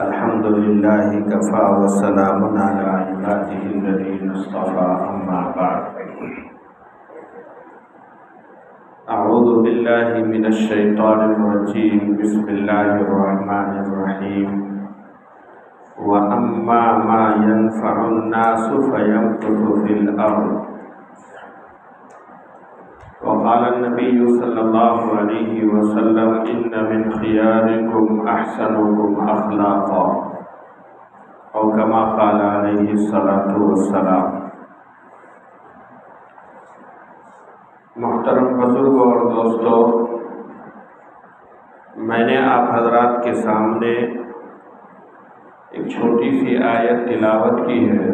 الحمد لله كفى وسلام على عباده الذين اصطفى أما بعد أعوذ بالله من الشيطان الرجيم بسم الله الرحمن الرحيم وأما ما ينفع الناس فيمكث في الأرض وقال النبي صلى الله عليه وسلم إن من خياركم أحسنكم أخلاقا أو كما قال عليه الصلاة والسلام۔ محترم بزرگوں اور دوستوں، میں نے آپ حضرات کے سامنے ایک چھوٹی سی آیت تلاوت کی ہے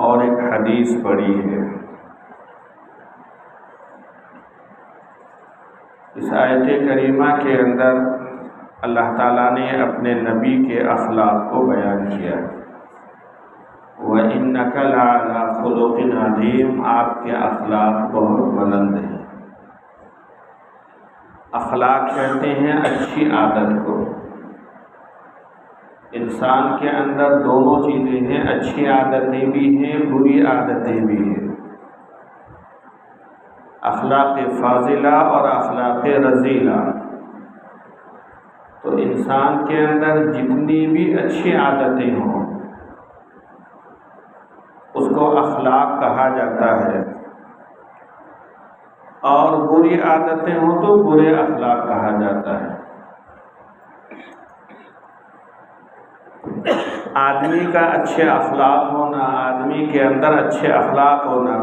اور ایک حدیث پڑھی ہے۔ اس آیت کریمہ کے اندر اللہ تعالیٰ نے اپنے نبی کے اخلاق کو بیان کیا ہے۔ وَإِنَّكَ لَعَلَىٰ خُلُقٍ عَظِيمٍ، آپ کے اخلاق بہت بلند ہیں۔ اخلاق کہتے ہیں اچھی عادت کو۔ انسان کے اندر دونوں چیزیں ہیں، اچھی عادتیں بھی ہیں، بری عادتیں بھی ہیں۔ اخلاق فاضلہ اور اخلاق رذیلہ۔ تو انسان کے اندر جتنی بھی اچھی عادتیں ہوں اس کو اخلاق کہا جاتا ہے، اور بری عادتیں ہوں تو برے اخلاق کہا جاتا ہے۔ آدمی کا اچھے اخلاق ہونا، آدمی کے اندر اچھے اخلاق ہونا،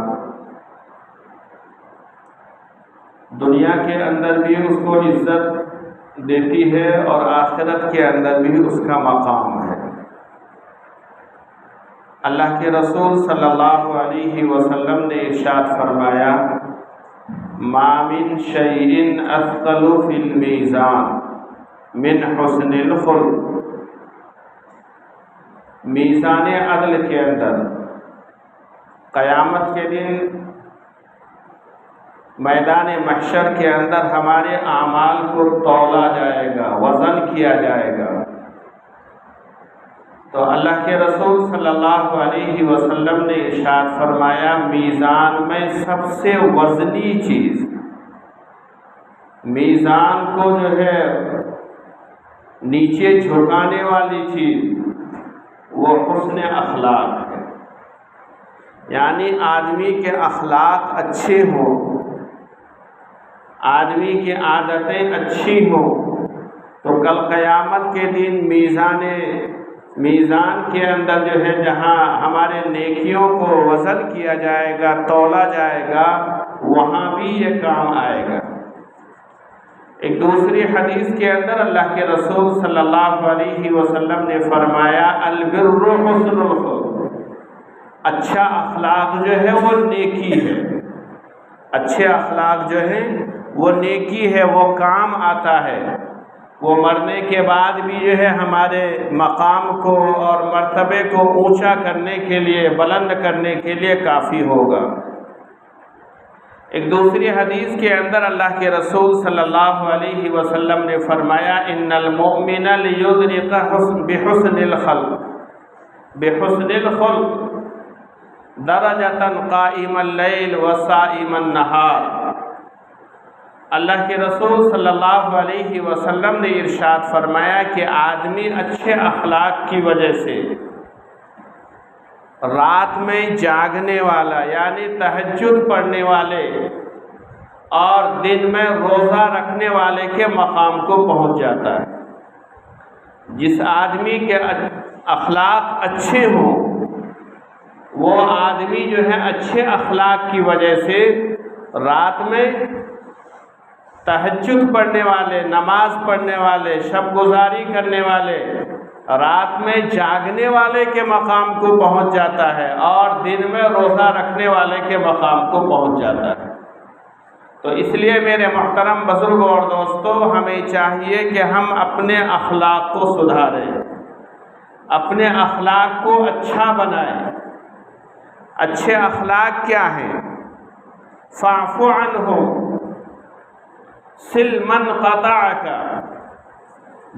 دنیا کے اندر بھی اس کو عزت دیتی ہے اور آخرت کے اندر بھی اس کا مقام ہے۔ اللہ کے رسول صلی اللہ علیہ وسلم نے ارشاد فرمایا ما من شیء اثقل فی المیزان من حسن الخلق۔ میزان عدل کے اندر قیامت کے دن میدان محشر کے اندر ہمارے اعمال کو تولا جائے گا، وزن کیا جائے گا۔ تو اللہ کے رسول صلی اللہ علیہ وسلم نے ارشاد فرمایا میزان میں سب سے وزنی چیز، میزان کو جو ہے نیچے جھکانے والی چیز وہ حسن اخلاق ہے۔ یعنی آدمی کے اخلاق اچھے ہوں، آدمی کی عادتیں اچھی ہوں تو کل قیامت کے دن میزان کے اندر جو ہے جہاں ہمارے نیکیوں کو وزن کیا جائے گا، تولا جائے گا، وہاں بھی یہ کام آئے گا۔ ایک دوسری حدیث کے اندر اللہ کے رسول صلی اللہ علیہ وسلم نے فرمایا البر حسن الخلق، اچھا اخلاق جو ہے وہ نیکی ہے۔ اچھے اخلاق جو ہے وہ نیکی ہے، وہ کام آتا ہے، وہ مرنے کے بعد بھی جو ہے ہمارے مقام کو اور مرتبے کو اونچا کرنے کے لیے، بلند کرنے کے لیے کافی ہوگا۔ ایک دوسری حدیث کے اندر اللہ کے رسول صلی اللہ علیہ وسلم نے فرمایا ان المؤمن لیدرک بحسن الخلق درجۃ قائم اللیل وصائم النہار۔ اللہ کے رسول صلی اللہ علیہ وسلم نے ارشاد فرمایا کہ آدمی اچھے اخلاق کی وجہ سے رات میں جاگنے والا یعنی تہجد پڑھنے والے اور دن میں روزہ رکھنے والے کے مقام کو پہنچ جاتا ہے۔ جس آدمی کے اخلاق اچھے ہوں وہ آدمی جو ہے اچھے اخلاق کی وجہ سے رات میں تہجد پڑھنے والے، نماز پڑھنے والے، شب گزاری کرنے والے، رات میں جاگنے والے کے مقام کو پہنچ جاتا ہے اور دن میں روزہ رکھنے والے کے مقام کو پہنچ جاتا ہے۔ تو اس لیے میرے محترم بزرگوں اور دوستوں، ہمیں چاہیے کہ ہم اپنے اخلاق کو سدھاریں، اپنے اخلاق کو اچھا بنائیں۔ اچھے اخلاق کیا ہیں؟ فاعف عنہم سل من قطعک،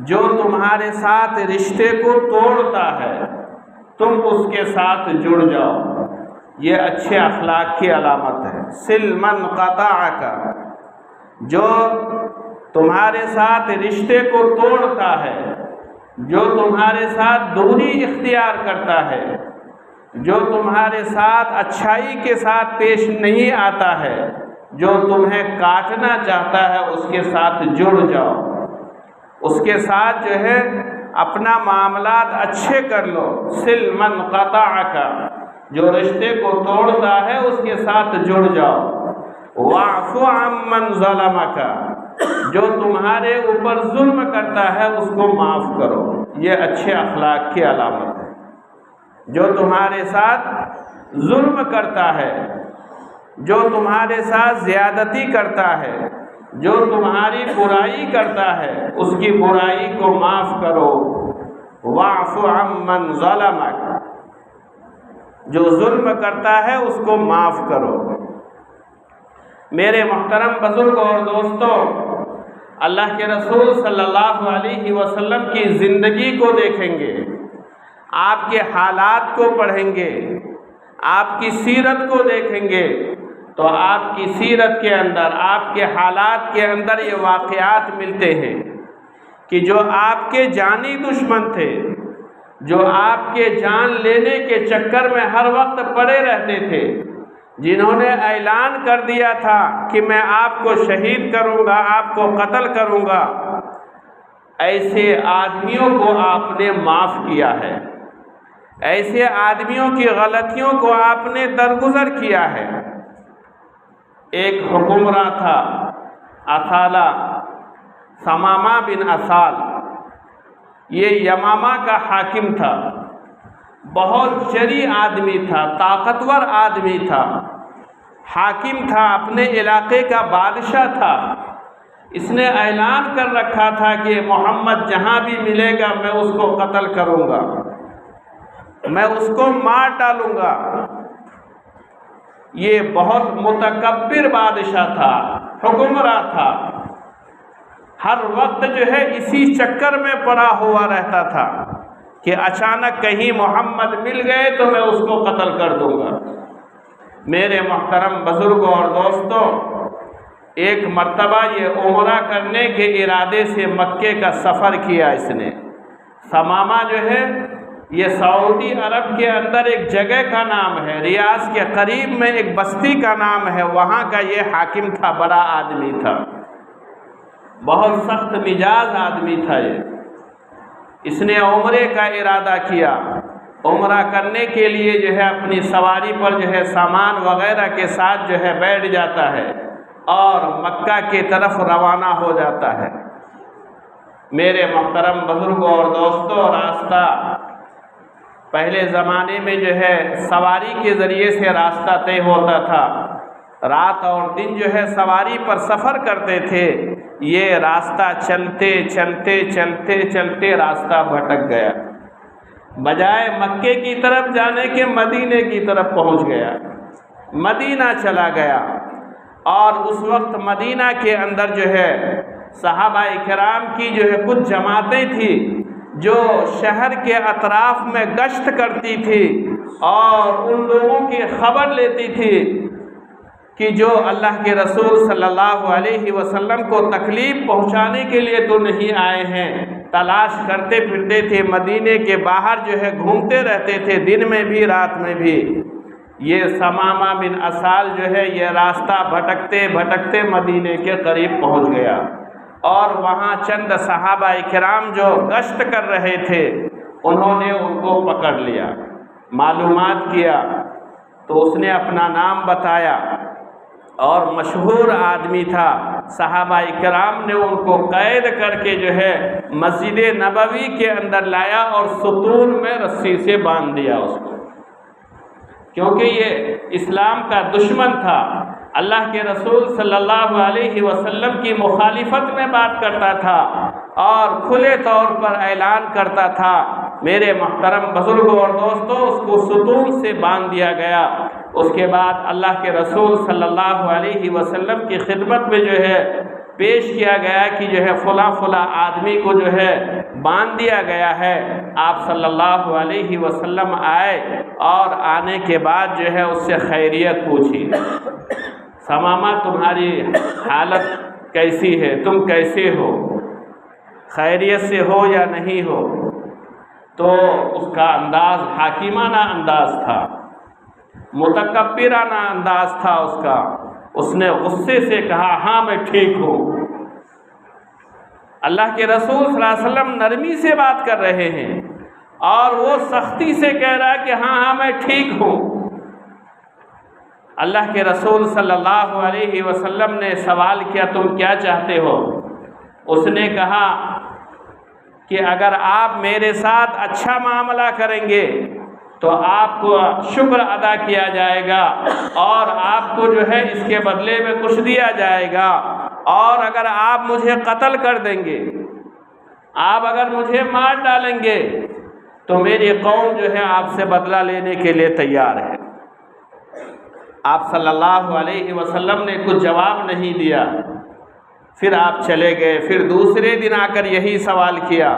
جو تمہارے ساتھ رشتے کو توڑتا ہے تم اس کے ساتھ جڑ جاؤ، یہ اچھے اخلاق کی علامت ہے۔ سل من قطعک، جو تمہارے ساتھ رشتے کو توڑتا ہے، جو تمہارے ساتھ دوری اختیار کرتا ہے، جو تمہارے ساتھ اچھائی کے ساتھ پیش نہیں آتا ہے، جو تمہیں کاٹنا چاہتا ہے، اس کے ساتھ جڑ جاؤ، اس کے ساتھ جو ہے اپنا معاملات اچھے کر لو۔ سل من قطعک، جو رشتے کو توڑتا ہے اس کے ساتھ جڑ جاؤ۔ واعف عمن ظلمک، جو تمہارے اوپر ظلم کرتا ہے اس کو معاف کرو، یہ اچھے اخلاق کی علامت ہے۔ جو تمہارے ساتھ ظلم کرتا ہے، جو تمہارے ساتھ زیادتی کرتا ہے، جو تمہاری برائی کرتا ہے، اس کی برائی کو معاف کرو۔ واعف عمن ظلمک، جو ظلم کرتا ہے اس کو معاف کرو۔ میرے محترم بزرگوں اور دوستوں، اللہ کے رسول صلی اللہ علیہ وسلم کی زندگی کو دیکھیں گے، آپ کے حالات کو پڑھیں گے، آپ کی سیرت کو دیکھیں گے، تو آپ کی سیرت کے اندر، آپ کے حالات کے اندر یہ واقعات ملتے ہیں کہ جو آپ کے جانی دشمن تھے، جو آپ کے جان لینے کے چکر میں ہر وقت پڑے رہتے تھے، جنہوں نے اعلان کر دیا تھا کہ میں آپ کو شہید کروں گا، آپ کو قتل کروں گا، ایسے آدمیوں کو آپ نے معاف کیا ہے، ایسے آدمیوں کی غلطیوں کو آپ نے درگزر کیا ہے۔ ایک حکمراں تھا اثالہ، ثمامہ بن اثال، یہ یمامہ کا حاکم تھا، بہت جری آدمی تھا، طاقتور آدمی تھا، حاکم تھا، اپنے علاقے کا بادشاہ تھا۔ اس نے اعلان کر رکھا تھا کہ محمد جہاں بھی ملے گا میں اس کو قتل کروں گا، میں اس کو مار ڈالوں گا۔ یہ بہت متکبر بادشاہ تھا، حکمراں تھا، ہر وقت جو ہے اسی چکر میں پڑا ہوا رہتا تھا کہ اچانک کہیں محمد مل گئے تو میں اس کو قتل کر دوں گا۔ میرے محترم بزرگوں اور دوستوں، ایک مرتبہ یہ عمرہ کرنے کے ارادے سے مکے کا سفر کیا اس نے۔ ثمامہ جو ہے یہ سعودی عرب کے اندر ایک جگہ کا نام ہے، ریاض کے قریب میں ایک بستی کا نام ہے، وہاں کا یہ حاکم تھا، بڑا آدمی تھا، بہت سخت مزاج آدمی تھا یہ۔ اس نے عمرے کا ارادہ کیا، عمرہ کرنے کے لیے جو ہے اپنی سواری پر جو ہے سامان وغیرہ کے ساتھ جو ہے بیٹھ جاتا ہے اور مکہ کی طرف روانہ ہو جاتا ہے۔ میرے محترم بزرگوں اور دوستوں، راستہ پہلے زمانے میں جو ہے سواری کے ذریعے سے راستہ طے ہوتا تھا، رات اور دن جو ہے سواری پر سفر کرتے تھے۔ یہ راستہ چلتے چلتے چلتے چلتے راستہ بھٹک گیا، بجائے مکے کی طرف جانے کے مدینے کی طرف پہنچ گیا، مدینہ چلا گیا۔ اور اس وقت مدینہ کے اندر جو ہے صحابہ کرام کی جو ہے کچھ جماعتیں تھیں جو شہر کے اطراف میں گشت کرتی تھی اور ان لوگوں کی خبر لیتی تھی کہ جو اللہ کے رسول صلی اللہ علیہ وسلم کو تکلیف پہنچانے کے لیے تو نہیں آئے ہیں، تلاش کرتے پھرتے تھے، مدینے کے باہر جو ہے گھومتے رہتے تھے، دن میں بھی رات میں بھی۔ یہ ثمامہ بن اثال جو ہے یہ راستہ بھٹکتے بھٹکتے مدینے کے قریب پہنچ گیا، اور وہاں چند صحابہ کرام جو گشت کر رہے تھے انہوں نے ان کو پکڑ لیا، معلومات کیا تو اس نے اپنا نام بتایا اور مشہور آدمی تھا۔ صحابہ کرام نے ان کو قید کر کے جو ہے مسجد نبوی کے اندر لایا اور ستون میں رسی سے باندھ دیا اس کو، کیونکہ یہ اسلام کا دشمن تھا، اللہ کے رسول صلی اللہ علیہ وسلم کی مخالفت میں بات کرتا تھا اور کھلے طور پر اعلان کرتا تھا۔ میرے محترم بزرگوں اور دوستوں، اس کو ستون سے باندھ دیا گیا۔ اس کے بعد اللہ کے رسول صلی اللہ علیہ وسلم کی خدمت میں جو ہے پیش کیا گیا کہ جو ہے فلاں فلاں آدمی کو جو ہے باندھ دیا گیا ہے۔ آپ صلی اللہ علیہ وسلم آئے اور آنے کے بعد جو ہے اس سے خیریت پوچھی، ثمامہ تمہاری حالت کیسی ہے، تم کیسے ہو، خیریت سے ہو یا نہیں ہو؟ تو اس کا انداز حاکمانہ انداز تھا، متکبرانہ انداز تھا اس کا۔ اس نے غصے سے کہا ہاں میں ٹھیک ہوں۔ اللہ کے رسول صلی اللہ علیہ وسلم نرمی سے بات کر رہے ہیں اور وہ سختی سے کہہ رہا ہے کہ ہاں میں ٹھیک ہوں۔ اللہ کے رسول صلی اللہ علیہ وسلم نے سوال کیا تم کیا چاہتے ہو؟ اس نے کہا کہ اگر آپ میرے ساتھ اچھا معاملہ کریں گے تو آپ کو شکر ادا کیا جائے گا اور آپ کو جو ہے اس کے بدلے میں کچھ دیا جائے گا، اور اگر آپ مجھے قتل کر دیں گے، آپ اگر مجھے مار ڈالیں گے تو میری قوم جو ہے آپ سے بدلہ لینے کے لیے تیار ہے۔ آپ صلی اللہ علیہ وسلم نے کچھ جواب نہیں دیا، پھر آپ چلے گئے۔ پھر دوسرے دن آ کر یہی سوال کیا،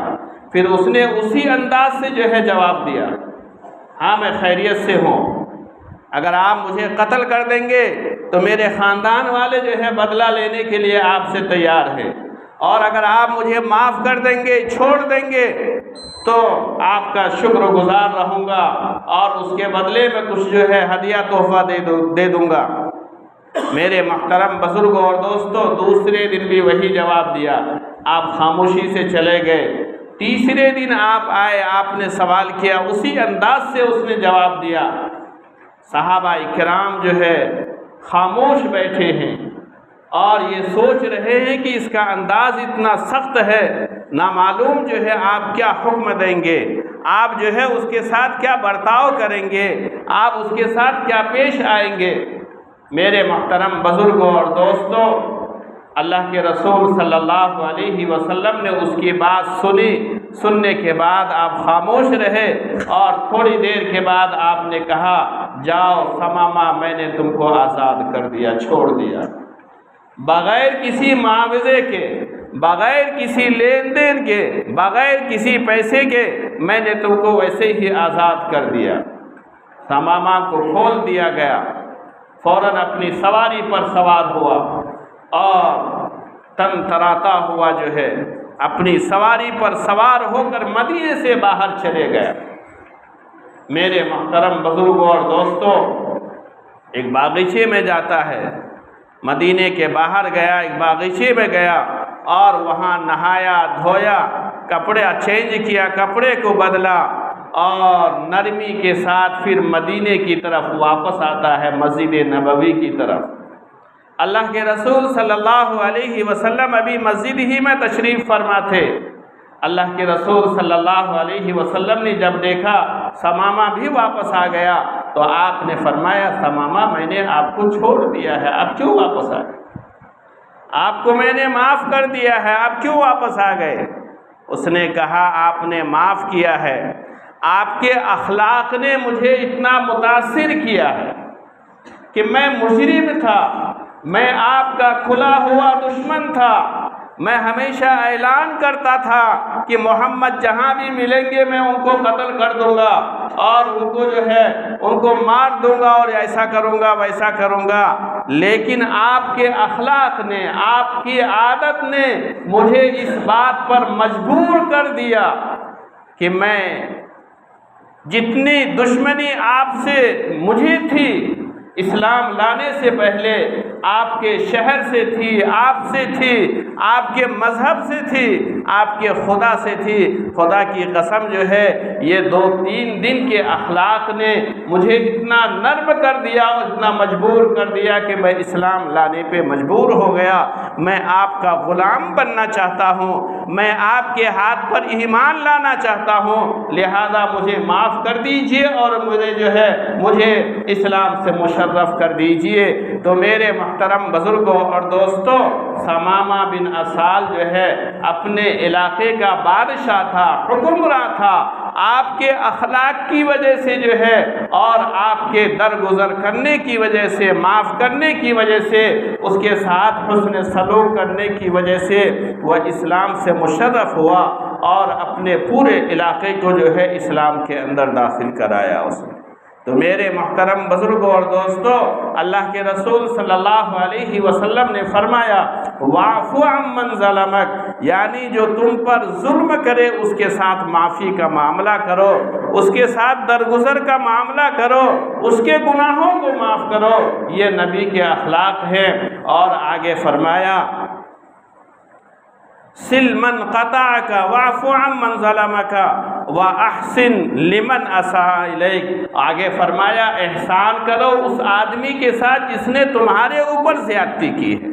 پھر اس نے اسی انداز سے جو ہے جواب دیا ہاں میں خیریت سے ہوں، اگر آپ مجھے قتل کر دیں گے تو میرے خاندان والے جو ہے بدلہ لینے کے لیے آپ سے تیار ہیں، اور اگر آپ مجھے معاف کر دیں گے، چھوڑ دیں گے تو آپ کا شکر گزار رہوں گا اور اس کے بدلے میں کچھ جو ہے ہدیہ تحفہ دے دوں گا۔ میرے محترم بزرگوں اور دوستوں، دوسرے دن بھی وہی جواب دیا، آپ خاموشی سے چلے گئے۔ تیسرے دن آپ آئے، آپ نے سوال کیا، اسی انداز سے اس نے جواب دیا۔ صحابہ کرام جو ہے خاموش بیٹھے ہیں اور یہ سوچ رہے ہیں کہ اس کا انداز اتنا سخت ہے، نامعلوم جو ہے آپ کیا حکم دیں گے، آپ جو ہے اس کے ساتھ کیا برتاؤ کریں گے، آپ اس کے ساتھ کیا پیش آئیں گے۔ میرے محترم بزرگوں اور دوستوں، اللہ کے رسول صلی اللہ علیہ وسلم نے اس کی بات سنی، سننے کے بعد آپ خاموش رہے اور تھوڑی دیر کے بعد آپ نے کہا جاؤ ثمامہ میں نے تم کو آزاد کر دیا، چھوڑ دیا، بغیر کسی معاوضے کے، بغیر کسی لین دین کے، بغیر کسی پیسے کے میں نے تم کو ویسے ہی آزاد کر دیا۔ ثمامہ کو کھول دیا گیا، فوراً اپنی سواری پر سوار ہوا اور تن تراتا ہوا جو ہے اپنی سواری پر سوار ہو کر مدینے سے باہر چلے گیا۔ میرے محترم بزرگوں اور دوستوں، ایک باغیچے میں جاتا ہے، مدینے کے باہر گیا، ایک باغیچے میں گیا اور وہاں نہایا، دھویا، کپڑے چینج کیا، کپڑے کو بدلا اور نرمی کے ساتھ پھر مدینے کی طرف واپس آتا ہے، مسجد نبوی کی طرف۔ اللہ کے رسول صلی اللہ علیہ وسلم ابھی مسجد ہی میں تشریف فرما تھے۔ اللہ کے رسول صلی اللہ علیہ وسلم نے جب دیکھا ثمامہ بھی واپس آ گیا تو آپ نے فرمایا ثمامہ میں نے آپ کو چھوڑ دیا ہے، آپ کیوں واپس آ گئے؟ آپ کو میں نے معاف کر دیا ہے، آپ کیوں واپس آ گئے؟ اس نے کہا آپ نے معاف کیا ہے، آپ کے اخلاق نے مجھے اتنا متاثر کیا ہے کہ میں مجرم تھا، میں آپ کا کھلا ہوا دشمن تھا، میں ہمیشہ اعلان کرتا تھا کہ محمد جہاں بھی ملیں گے میں ان کو قتل کر دوں گا اور ان کو جو ہے ان کو مار دوں گا اور ایسا کروں گا ویسا کروں گا، لیکن آپ کے اخلاق نے، آپ کی عادت نے مجھے اس بات پر مجبور کر دیا کہ میں جتنی دشمنی آپ سے مجھے تھی اسلام لانے سے پہلے آپ کے شہر سے تھی، آپ سے تھی، آپ کے مذہب سے تھی، آپ کے خدا سے تھی۔ خدا کی قسم جو ہے یہ 2-3 دن کے اخلاق نے مجھے اتنا نرم کر دیا اور اتنا مجبور کر دیا کہ میں اسلام لانے پہ مجبور ہو گیا۔ میں آپ کا غلام بننا چاہتا ہوں، میں آپ کے ہاتھ پر ایمان لانا چاہتا ہوں، لہذا مجھے معاف کر دیجئے اور مجھے اسلام سے مشرف کر دیجئے۔ تو میرے محترم بزرگوں اور دوستوں، ثمامہ بن اسال جو ہے اپنے علاقے کا بادشاہ تھا، حکمراں تھا، آپ کے اخلاق کی وجہ سے جو ہے اور آپ کے درگزر کرنے کی وجہ سے، معاف کرنے کی وجہ سے، اس کے ساتھ حسن سلوک کرنے کی وجہ سے وہ اسلام سے مشرف ہوا اور اپنے پورے علاقے کو جو ہے اسلام کے اندر داخل کرایا اس نے۔ تو میرے محترم بزرگوں اور دوستوں، اللہ کے رسول صلی اللہ علیہ وسلم نے فرمایا وَاعْفُ عَمَّنْ ظَلَمَكَ، یعنی جو تم پر ظلم کرے اس کے ساتھ معافی کا معاملہ کرو، اس کے ساتھ درگزر کا معاملہ کرو، اس کے گناہوں کو معاف کرو، یہ نبی کے اخلاق ہیں۔ اور آگے فرمایا سل من قطعک واعف عمن ظلمک واحسن لمن اساء الیک، آگے فرمایا احسان کرو اس آدمی کے ساتھ جس نے تمہارے اوپر زیادتی کی ہے۔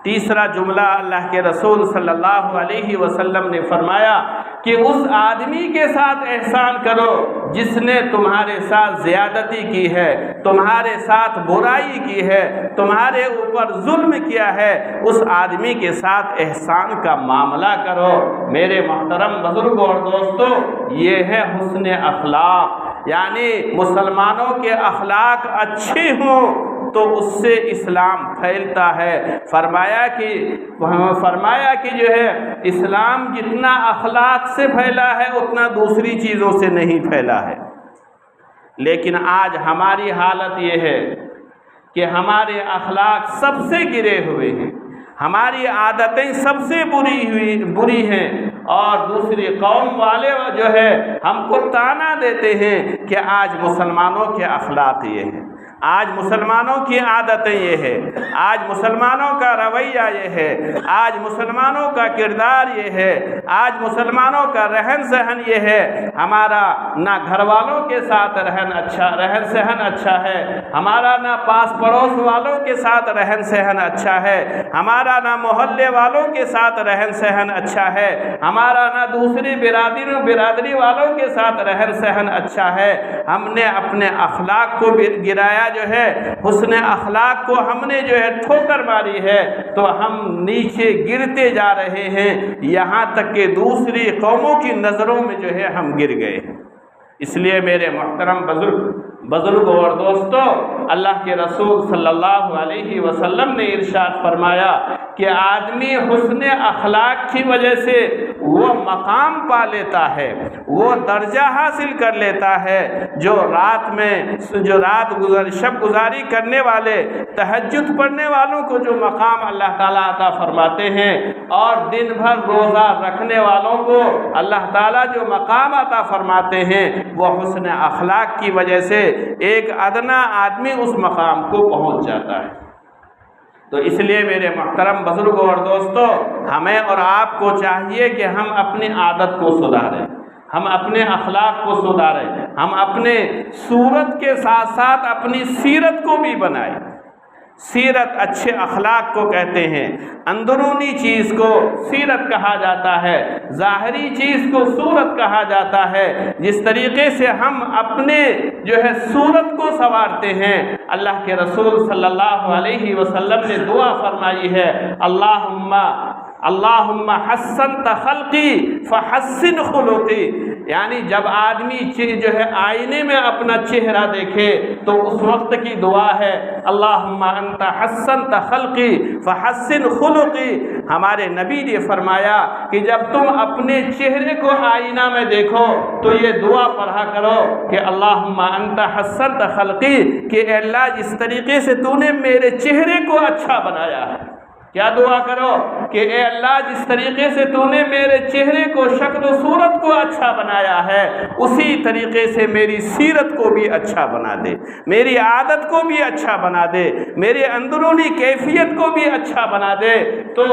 تیسرا جملہ اللہ کے رسول صلی اللہ علیہ وسلم نے فرمایا کہ اس آدمی کے ساتھ احسان کرو جس نے تمہارے ساتھ زیادتی کی ہے، تمہارے ساتھ برائی کی ہے، تمہارے اوپر ظلم کیا ہے، اس آدمی کے ساتھ احسان کا معاملہ کرو۔ میرے محترم بزرگوں اور دوستوں، یہ ہے حسن اخلاق، یعنی مسلمانوں کے اخلاق اچھے ہوں تو اس سے اسلام پھیلتا ہے۔ فرمایا کہ جو ہے اسلام جتنا اخلاق سے پھیلا ہے اتنا دوسری چیزوں سے نہیں پھیلا ہے۔ لیکن آج ہماری حالت یہ ہے کہ ہمارے اخلاق سب سے گرے ہوئے ہیں، ہماری عادتیں سب سے بری ہیں، اور دوسری قوم والے جو ہے ہم کو طعنہ دیتے ہیں کہ آج مسلمانوں کے اخلاق یہ ہیں، آج مسلمانوں کی عادتیں یہ ہے، آج مسلمانوں کا رویہ یہ ہے، آج مسلمانوں کا کردار یہ ہے، آج مسلمانوں کا رہن سہن یہ ہے۔ ہمارا نہ گھر والوں کے ساتھ رہن سہن اچھا ہے، ہمارا نہ پاس پڑوس والوں کے ساتھ رہن سہن اچھا ہے، ہمارا نہ محلے والوں کے ساتھ رہن سہن اچھا ہے، ہمارا نہ دوسری برادری والوں کے ساتھ رہن سہن اچھا ہے۔ ہم نے اپنے اخلاق کو گرایا جو ہے، حسن اخلاق کو ہم نے جو ہے ٹھوکر ماری ہے، تو ہم نیچے گرتے جا رہے ہیں، یہاں تک کہ دوسری قوموں کی نظروں میں جو ہے ہم گر گئے ہیں۔ اس لیے میرے محترم بزرگوں اور دوستوں، اللہ کے رسول صلی اللہ علیہ وسلم نے ارشاد فرمایا کہ آدمی حسن اخلاق کی وجہ سے وہ مقام پا لیتا ہے، وہ درجہ حاصل کر لیتا ہے جو شب گزاری کرنے والے، تہجد پڑھنے والوں کو جو مقام اللہ تعالیٰ عطا فرماتے ہیں، اور دن بھر روزہ رکھنے والوں کو اللہ تعالیٰ جو مقام عطا فرماتے ہیں، وہ حسن اخلاق کی وجہ سے ایک ادنا آدمی اس مقام کو پہنچ جاتا ہے۔ تو اس لیے میرے محترم بزرگوں اور دوستوں، ہمیں اور آپ کو چاہیے کہ ہم اپنی عادت کو سدھاریں، ہم اپنے اخلاق کو سدھاریں، ہم اپنے صورت کے ساتھ ساتھ اپنی سیرت کو بھی بنائیں۔ سیرت اچھے اخلاق کو کہتے ہیں، اندرونی چیز کو سیرت کہا جاتا ہے، ظاہری چیز کو صورت کہا جاتا ہے۔ جس طریقے سے ہم اپنے جو ہے صورت کو سنوارتے ہیں، اللہ کے رسول صلی اللہ علیہ وسلم نے دعا فرمائی ہے، اللہم حسنت خلقی فحسن خلقی، یعنی جب آدمی جو ہے آئینے میں اپنا چہرہ دیکھے تو اس وقت کی دعا ہے اللہم انت حسنت خلقی فحسن خلقی۔ ہمارے نبی نے فرمایا کہ جب تم اپنے چہرے کو آئینہ میں دیکھو تو یہ دعا پڑھا کرو کہ اللہم انت حسنت خلقی، کہ اے اللہ جس طریقے سے تو نے میرے چہرے کو اچھا بنایا ہے، کیا دعا کرو کہ اے اللہ جس طریقے سے تو نے میرے چہرے کو، شکل و صورت کو اچھا بنایا ہے، اسی طریقے سے میری سیرت کو بھی اچھا بنا دے، میری عادت کو بھی اچھا بنا دے، میرے اندرونی کیفیت کو بھی اچھا بنا دے۔ تو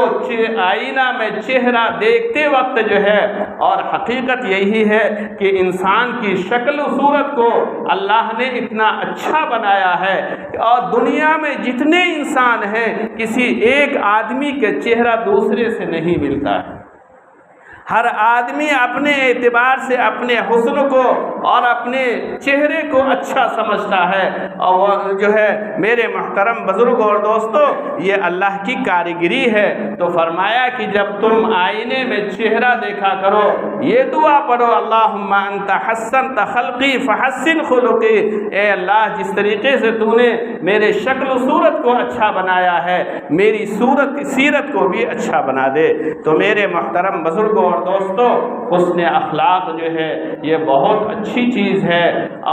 آئینہ میں چہرہ دیکھتے وقت جو ہے، اور حقیقت یہی ہے کہ انسان کی شکل و صورت کو اللہ نے اتنا اچھا بنایا ہے، اور دنیا میں جتنے انسان ہیں کسی ایک آدمی کے چہرہ دوسرے سے نہیں ملتا ہے۔ ہر آدمی اپنے اعتبار سے اپنے حسن کو اور اپنے چہرے کو اچھا سمجھتا ہے، اور وہ جو ہے میرے محترم بزرگ اور دوستو یہ اللہ کی کاریگری ہے۔ تو فرمایا کہ جب تم آئینے میں چہرہ دیکھا کرو یہ دعا پڑھو، اللہم انت حسنت خلقی فحسن خلقی، اے اللہ جس طریقے سے تو نے میرے شکل و صورت کو اچھا بنایا ہے میری سیرت کو بھی اچھا بنا دے۔ تو میرے محترم بزرگوں اور دوستو حسن اخلاق جو ہے یہ بہت اچھی چیز ہے،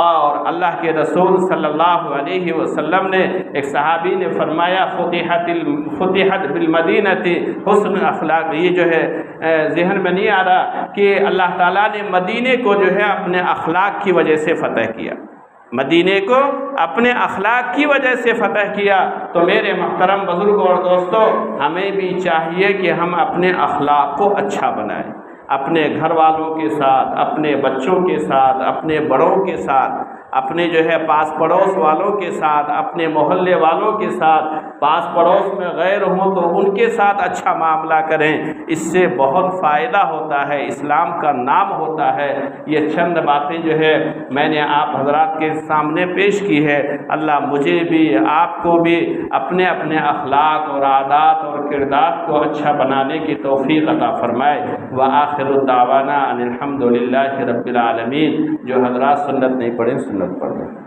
اور اللہ کے رسول صلی اللہ علیہ وسلم نے ایک صحابی نے فرمایا فتحت بالمدینہ حسن اخلاق، یہ جو ہے ذہن میں نہیں آ رہا کہ اللہ تعالیٰ نے مدینے کو جو ہے اپنے اخلاق کی وجہ سے فتح کیا، مدینے کو اپنے اخلاق کی وجہ سے فتح کیا۔ تو میرے محترم بزرگوں اور دوستو ہمیں بھی چاہیے کہ ہم اپنے اخلاق کو اچھا بنائیں، اپنے گھر والوں کے ساتھ، اپنے بچوں کے ساتھ، اپنے بڑوں کے ساتھ، اپنے جو ہے پاس پڑوس والوں کے ساتھ، اپنے محلے والوں کے ساتھ، پاس پڑوس میں غیر ہوں تو ان کے ساتھ اچھا معاملہ کریں، اس سے بہت فائدہ ہوتا ہے، اسلام کا نام ہوتا ہے۔ یہ چند باتیں جو ہے میں نے آپ حضرات کے سامنے پیش کی ہے، اللہ مجھے بھی آپ کو بھی اپنے اپنے اخلاق اور عادات اور کردار کو اچھا بنانے کی توفیق عطا فرمائے۔ وآخر الدعوانا ان الحمد للہ رب العالمین۔ جو حضرات سنت نہیں پڑھیں سنت پڑھ لیں۔